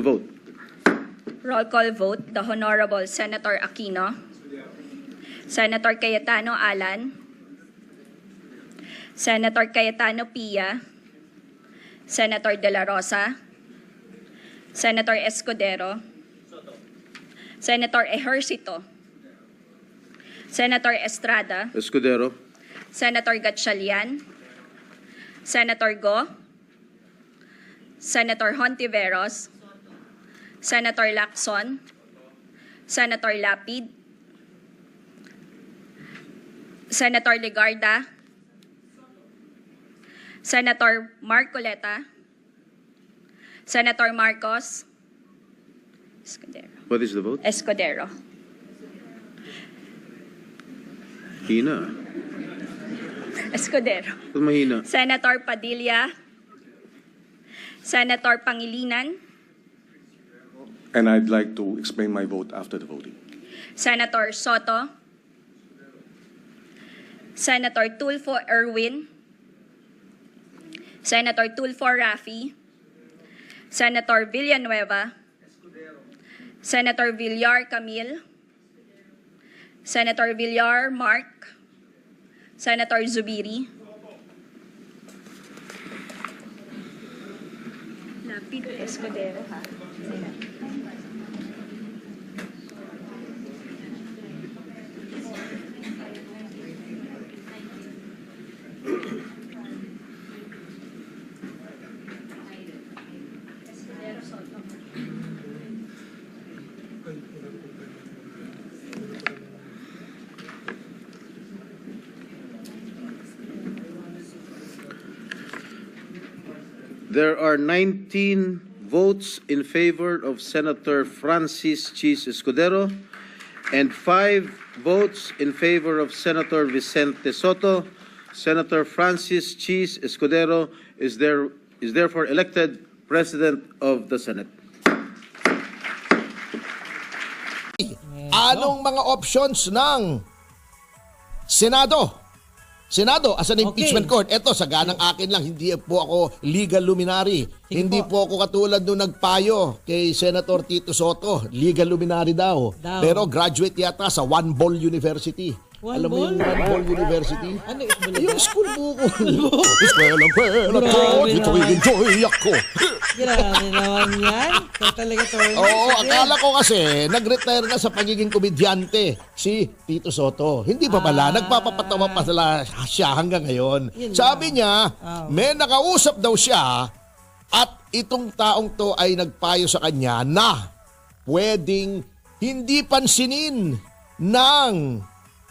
Vote. Roll call vote. The Honorable Senator Aquino, Senator Cayetano Alan, Senator Cayetano Pia, Senator De La Rosa, Senator Escudero, Senator Ejercito, Senator Estrada, Escudero. Senator Gatchalian, Senator Go, Senator Hontiveros, Senator Lacson, Senator Lapid, Senator Legarda, Senator Marcoleta, Senator Marcos, What is the vote? Escudero. Hina. Escudero. Ba't mahina? Senator Padilla, Senator Pangilinan, And I'd like to explain my vote after the voting. Senator Soto, Senator Tulfo Erwin, Senator Tulfo Rafi, Senator Villanueva, Senator Villar Camille, Senator Villar Mark, Senator Zubiri, Lapid Escudero ha. There are 19 votes in favor of Senator Francis Chis Escudero and 5 votes in favor of Senator Vicente Soto. Senator Francis Chis Escudero is therefore elected President of the Senate. Anong mga options ng Senado? Senado as an impeachment court. Ito, saganang akin lang, hindi po ako legal luminary. Hindi po ako katulad nung nagpayo kay Senator Tito Soto. Legal luminary daw. Pero graduate yata sa One Ball University. Alam mo yung One Ball University? Ano yung school buko. Eskwela ko, dito enjoy ako. Grabe naman yan. Talaga to. Oo, akala ko kasi nag-retire na sa pagiging komedyante si Tito Soto. Hindi pa pala, nagpapapatawa pa siya hanggang ngayon. Sabi niya, may nakausap daw siya at itong taong to ay nagpayo sa kanya na pwedeng hindi pansinin ng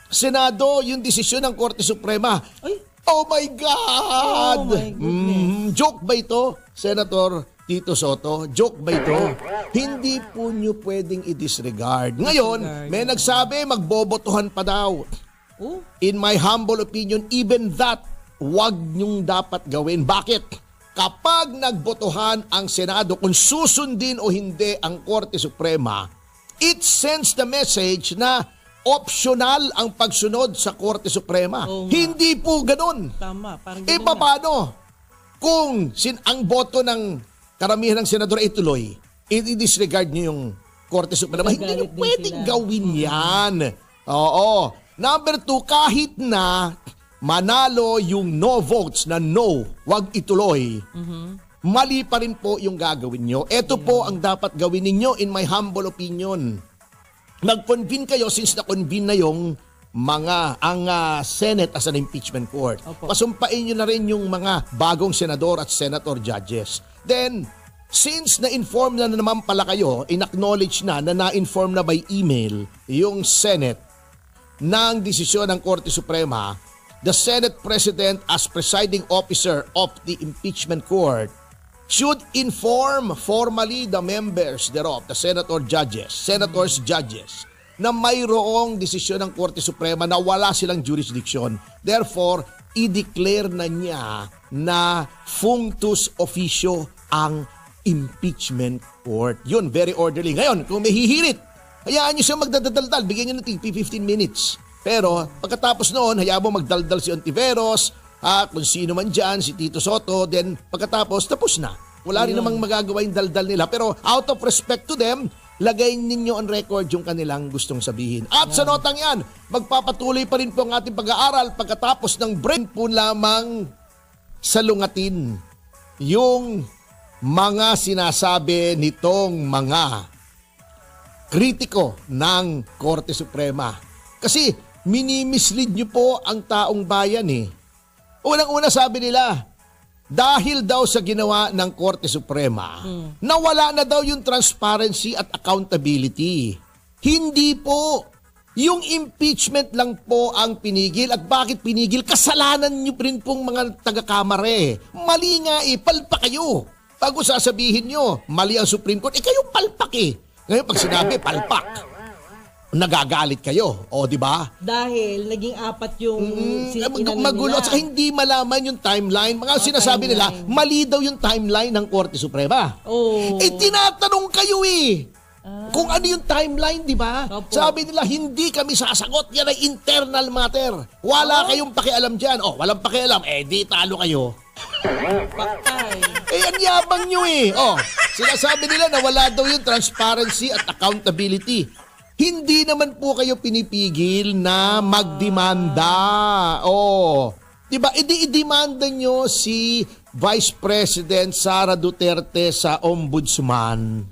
Senado yung desisyon ng Korte Suprema. Ay. Oh my God! Oh my goodness. Joke ba ito, Senator Tito Soto? Joke ba ito? Hindi po nyo pwedeng i-disregard. Ngayon, may nagsabi magbobotohan pa daw. Oh? In my humble opinion, even that, wag nyong dapat gawin. Bakit? Kapag nagbotohan ang Senado, kung susundin o hindi ang Korte Suprema, it sends the message na optional ang pagsunod sa Korte Suprema. Hindi po ganun. Tama. Parang E paano? Kung ang boto ng karamihan ng senador ay tuloy, i-disregard nyo yung Korte Suprema, hindi nyo pwedeng gawin yan. Oo. Number 2, kahit na manalo yung no votes na no, wag ituloy, mali pa rin po yung gagawin nyo. Ito po ang dapat gawin ninyo in my humble opinion. Nag-convene kayo since na-convene na yung ang Senate as an impeachment court. Pasumpain nyo na rin yung mga bagong senador at senator judges. Then, since na-inform na naman pala kayo, in-acknowledge na-inform na by email yung Senate ng desisyon ng Korte Suprema, the Senate President as presiding officer of the impeachment court should inform formally the members thereof, the senators judges, na mayroong desisyon ng Korte Suprema na wala silang jurisdiction. Therefore, i-declare na niya na functus officio ang impeachment court. Yun, very orderly. Ngayon, kung may hihirit, hayaan nyo siya magdadaldal, bigyan nyo ng 15 minutes. Pero, pagkatapos noon, hayaan mo magdaldal si Ontiveros, kung sino man dyan, si Tito Soto, then pagkatapos, tapos na. Wala rin namang magagawa yung daldal nila. Pero out of respect to them, lagay ninyo on record yung kanilang gustong sabihin. At sa notang yan, magpapatuloy pa rin po ang ating pag-aaral pagkatapos ng break po lamang salungatin yung mga sinasabi nitong mga kritiko ng Korte Suprema. Kasi minimislead nyo po ang taong bayan eh. Unang-una sabi nila, dahil daw sa ginawa ng Korte Suprema, nawala na daw yung transparency at accountability. Hindi po. Yung impeachment lang po ang pinigil. At bakit pinigil? Kasalanan nyo rin pong mga taga-kamare. Mali nga eh, palpak kayo. Bago sasabihin nyo, mali ang Supreme Court, kayo palpak eh. Ngayon pag sinabi, palpak, nagagalit kayo. O, di ba? Dahil naging apat yung Magulo at saka hindi malaman yung timeline. Mga sinasabi nila, mali daw yung timeline ng Korte Suprema. Oh. Tinatanong kayo eh. Kung ano yung timeline, di ba? Opo. Sabi nila, hindi kami sasagot. Yan ay internal matter. Wala kayong pakialam dyan. Walang pakialam. Di talo kayo. Patay. Ang yabang nyo eh. Sinasabi nila na wala daw yung transparency at accountability. Hindi naman po kayo pinipigil na magdemanda. Diba? I-demanda nyo si Vice President Sara Duterte sa Ombudsman.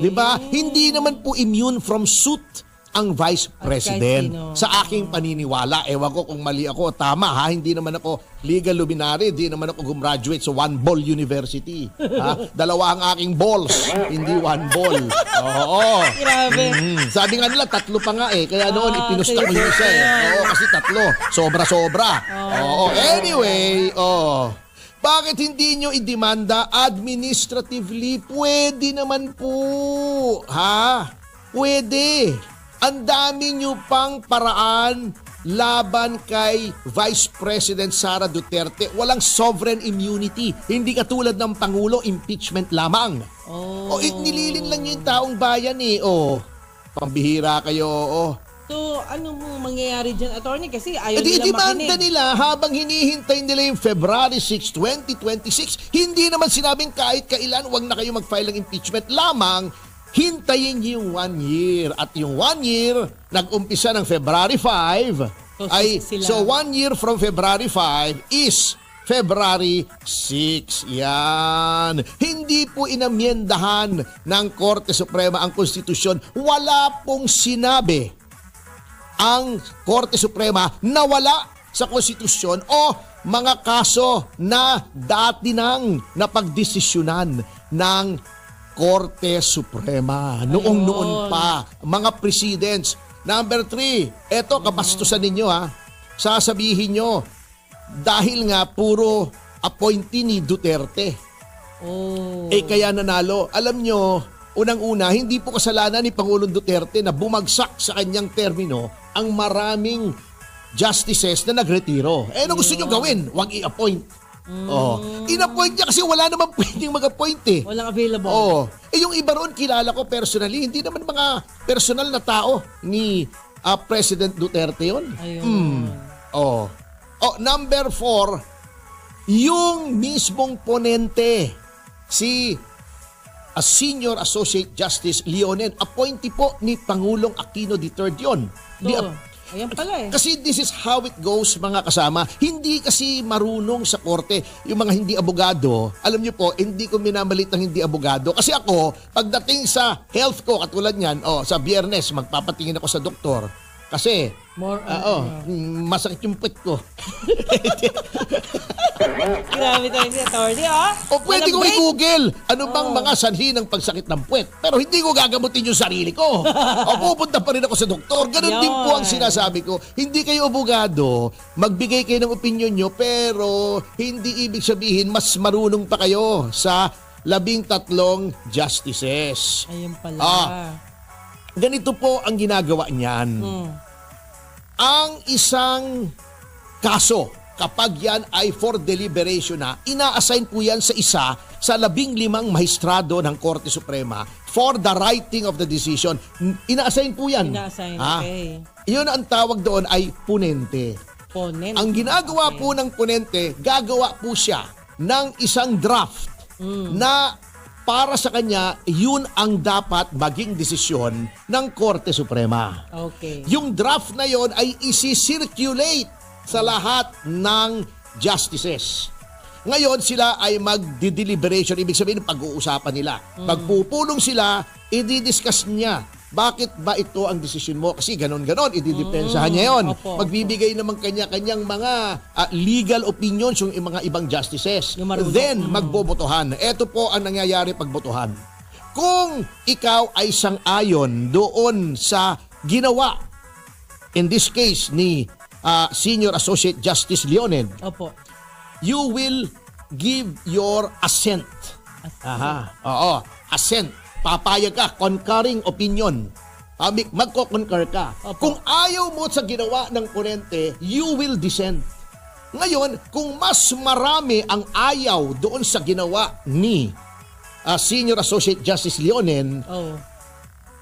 Diba? Hindi naman po immune from suit ang Vice President. Sa aking paniniwala, ewan ko kung mali ako, tama ha, hindi naman ako legal luminary, hindi naman ako gumraduate sa One Ball University. Dalawa ang aking balls, hindi one ball. Oo. Grabe. Sabi nga nila, 3 pa nga eh, kaya noon ipinusta ko yung isa eh. Oo, kasi 3, sobra-sobra. Anyway, bakit hindi nyo idemanda administratively? Pwede naman po. Pwede. Ang dami nyo pang paraan laban kay Vice President Sara Duterte. Walang sovereign immunity. Hindi katulad ng Pangulo, impeachment lamang. Nililin lang nyo yung taong bayan eh. Pambihira kayo. So, ano mo mangyayari dyan, attorney? Kasi ayaw nila Demanda makinig. nila habang hinihintay nila yung February 6, 2026. Hindi naman sinabing kahit kailan, wag na kayo mag-file ng impeachment lamang. Hintayin niyo yung 1 year. At yung 1 year, nag-umpisa ng February 5. So 1 year from February 5 is February 6. Yan. Hindi po inamyendahan ng Korte Suprema ang konstitusyon. Wala pong sinabi ang Korte Suprema na wala sa konstitusyon o mga kaso na dati nang napagdesisyonan ng Korte Suprema. Noong pa. Mga precedents. Number 3, eto kabastusan ninyo ha. Sasabihin nyo, dahil nga puro appointee ni Duterte. Kaya nanalo. Alam nyo, unang-una, hindi po kasalanan ni Pangulong Duterte na bumagsak sa kanyang termino ang maraming justices na nagretiro. Ano gusto nyo gawin? Huwag i-appoint. In-appoint niya kasi wala naman pwedeng mag-appoint eh. Walang available. Yung iba roon kilala ko personally, hindi naman mga personal na tao ni President Duterte yun. Ayun. Number 4, yung mismong ponente, si Senior Associate Justice Leonen, appointee po ni Pangulong Aquino III yun. Ayan pala eh. Kasi this is how it goes mga kasama. Hindi kasi marunong sa korte yung mga hindi abogado. Alam niyo po, hindi ko minamalit ng hindi abogado. Kasi ako, pagdating sa health ko, katulad niyan, sa Biyernes, magpapatingin ako sa doktor. Kasi, masakit yung puwet ko. Grabe tayo si attorney, Pwede ko i-google ano bang mga sanhi ng pagsakit ng puwet. Pero hindi ko gagamutin yung sarili ko. Pupunta pa rin ako sa doktor. Ganun din po ang sinasabi ko. Hindi kayo abogado, magbigay kayo ng opinion nyo, pero hindi ibig sabihin mas marunong pa kayo sa 13 justices. Ayun pala. Ganito po ang ginagawa niyan. Ang isang kaso, kapag yan ay for deliberation na, ina-assign po yan sa isa sa 15 maestrado ng Korte Suprema for the writing of the decision. Ina-assign po yan. Ina-assign, okay. Yun ang tawag doon ay punente. Ponente. Ang ginagawa po ng punente, gagawa po siya ng isang draft na para sa kanya, yun ang dapat maging desisyon ng Korte Suprema. Okay. Yung draft na yon ay isi-circulate sa lahat ng justices. Ngayon sila ay magdi-deliberation, ibig sabihin pag-uusapan nila. Pagpupulong sila, i-discuss niya. Bakit ba ito ang desisyon mo? Kasi ganon-ganon, ididepensahan niya yun. Opo. Magbibigay naman kanya-kanyang mga legal opinions yung mga ibang justices. Yung marunong. Then, magbobotohan. Ito po ang nangyayari pagbotohan. Kung ikaw ay sang-ayon doon sa ginawa, in this case ni Senior Associate Justice Leonen, Opo. you will give your assent. Aha. Oo. Assent. Papayag ka. Concurring opinion. Magko-concur ka. Opo. Kung ayaw mo sa ginawa ng ponente, you will dissent. Ngayon, kung mas marami ang ayaw doon sa ginawa ni Senior Associate Justice Leonen, Oh.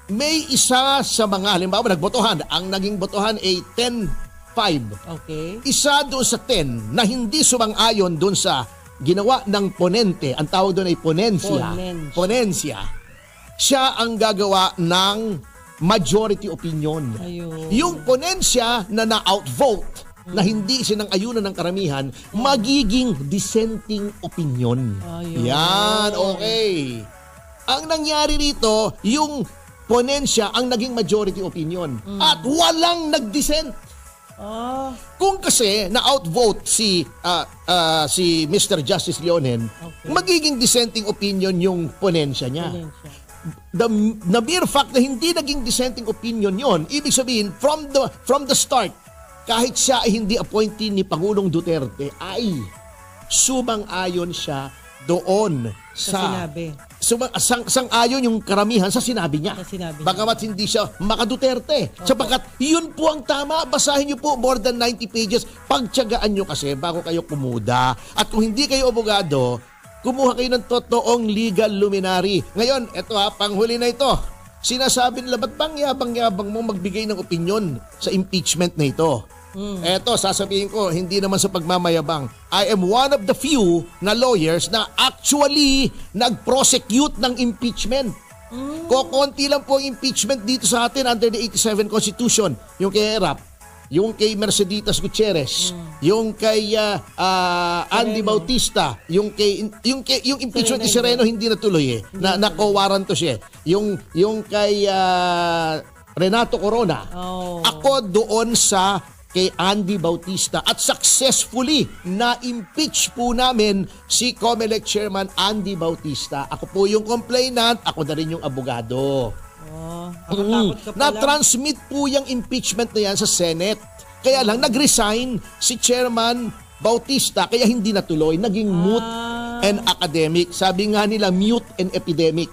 may isa sa mga, halimbawa, nagbotohan. Ang naging botohan ay 10-5. Okay. Isa doon sa 10 na hindi sumang-ayon doon sa ginawa ng ponente, ang tawag doon ay ponensya. Ponensya. Siya ang gagawa ng majority opinion. Ayun. Yung ponensya na na-outvote, na hindi sinang-ayunan ng karamihan, magiging dissenting opinion. Ayun. Yan, okay. Ang nangyari rito, yung ponensya ang naging majority opinion. At walang nag-dissent. Ah, Kung kasi na-outvote si Mr. Justice Leonen, Okay. magiging dissenting opinion yung ponensya niya. Valencia. The mere fact na hindi naging dissenting opinion yon, ibig sabihin from the start, kahit siya ay hindi appointee ni Pangulong Duterte, ay sumang-ayon siya doon Sa sinabi. sang-ayon yung karamihan sa sinabi niya. Sa sinabi niya. Bagamat hindi siya maka-Duterte. Sapagkat yun po ang tama. Basahin niyo po more than 90 pages. Pagtiyagaan niyo kasi bago kayo kumuda. At kung hindi kayo abogado, kumuha kayo ng totoong legal luminary. Ngayon, eto panghuli na ito. Sinasabi nila, ba't bang yabang-yabang mo magbigay ng opinion sa impeachment na ito? Eto, sasabihin ko, hindi naman sa pagmamayabang. I am one of the few na lawyers na actually nag-prosecute ng impeachment. Kokonti lang po ang impeachment dito sa atin under the 87 Constitution. Yung kay Erap, yung kay Merceditas Gutierrez, yung kay Andy Bautista, yung impeachment ni Sereno hindi natuloy na co-warrant to siya. Yung kay Renato Corona. Oh. Ako doon sa kay Andy Bautista at successfully na-impeach po namin si COMELEC Chairman Andy Bautista. Ako po yung complainant, ako na rin yung abogado. Oh, nakatakot ka pala. Na-transmit po yung impeachment na yan sa Senate. Kaya lang, nag-resign si Chairman Bautista, kaya hindi natuloy. Naging moot and academic. Sabi nga nila, mute and epidemic.